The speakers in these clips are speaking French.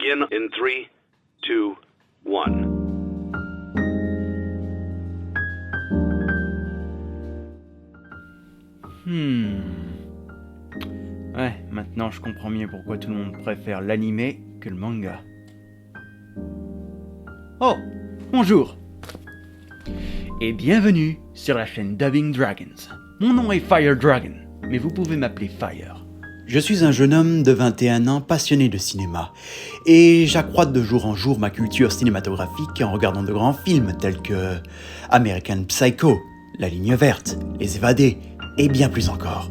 begin in 3, 2, 1. Ouais, maintenant je comprends mieux pourquoi tout le monde préfère l'animé que le manga. Oh, bonjour et bienvenue sur la chaîne Dubbing Dragons. Mon nom est Fire Dragon, mais vous pouvez m'appeler Fire. Je suis un jeune homme de 21 ans passionné de cinéma, et j'accroît de jour en jour ma culture cinématographique en regardant de grands films tels que American Psycho, La Ligne Verte, Les Évadés, et bien plus encore.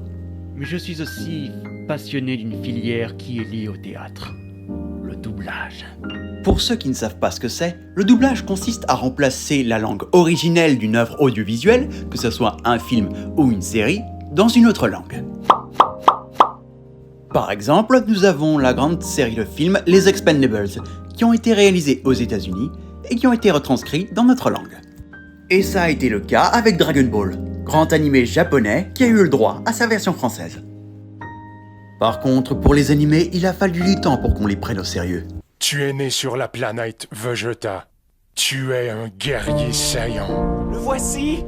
Mais je suis aussi passionné d'une filière qui est liée au théâtre, le doublage. Pour ceux qui ne savent pas ce que c'est, le doublage consiste à remplacer la langue originelle d'une œuvre audiovisuelle, que ce soit un film ou une série, dans une autre langue. Par exemple, nous avons la grande série de films Les Expendables, qui ont été réalisés aux États-Unis et qui ont été retranscrits dans notre langue. Et ça a été le cas avec Dragon Ball, grand animé japonais qui a eu le droit à sa version française. Par contre, pour les animés, il a fallu du temps pour qu'on les prenne au sérieux. Tu es né sur la planète Vegeta. Tu es un guerrier saillant. Le voici.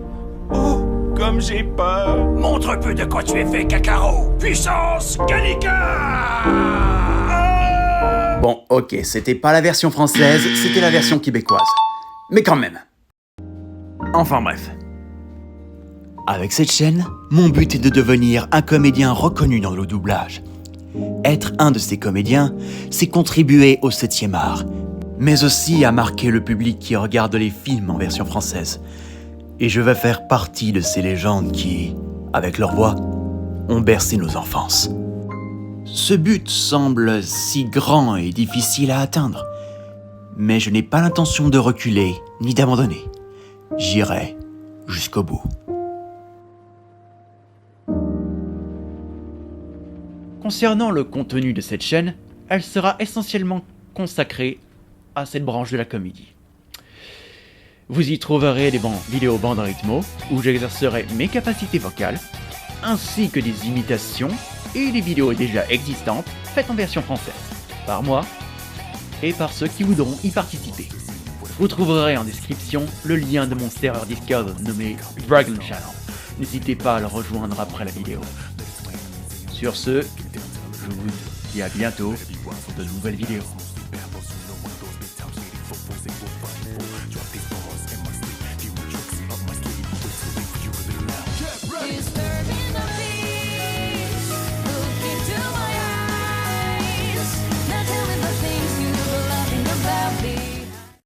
Oh, comme j'ai peur. Montre un peu de quoi tu es fait, Kakarot. Puissance Gallica. Bon, ok, c'était pas la version française, c'était la version québécoise. Mais quand même. Enfin bref. Avec cette chaîne, mon but est de devenir un comédien reconnu dans le doublage. Être un de ces comédiens, c'est contribuer au 7e art, mais aussi à marquer le public qui regarde les films en version française. Et je vais faire partie de ces légendes qui, avec leur voix, ont bercé nos enfances. Ce but semble si grand et difficile à atteindre, mais je n'ai pas l'intention de reculer ni d'abandonner. J'irai jusqu'au bout. Concernant le contenu de cette chaîne, elle sera essentiellement consacrée à cette branche de la comédie. Vous y trouverez des vidéos bandes rythmo, où j'exercerai mes capacités vocales, ainsi que des imitations et des vidéos déjà existantes faites en version française, par moi et par ceux qui voudront y participer. Vous trouverez en description le lien de mon serveur Discord nommé Dragon Channel. N'hésitez pas à le rejoindre après la vidéo. Sur ce, je vous dis à bientôt pour de nouvelles vidéos.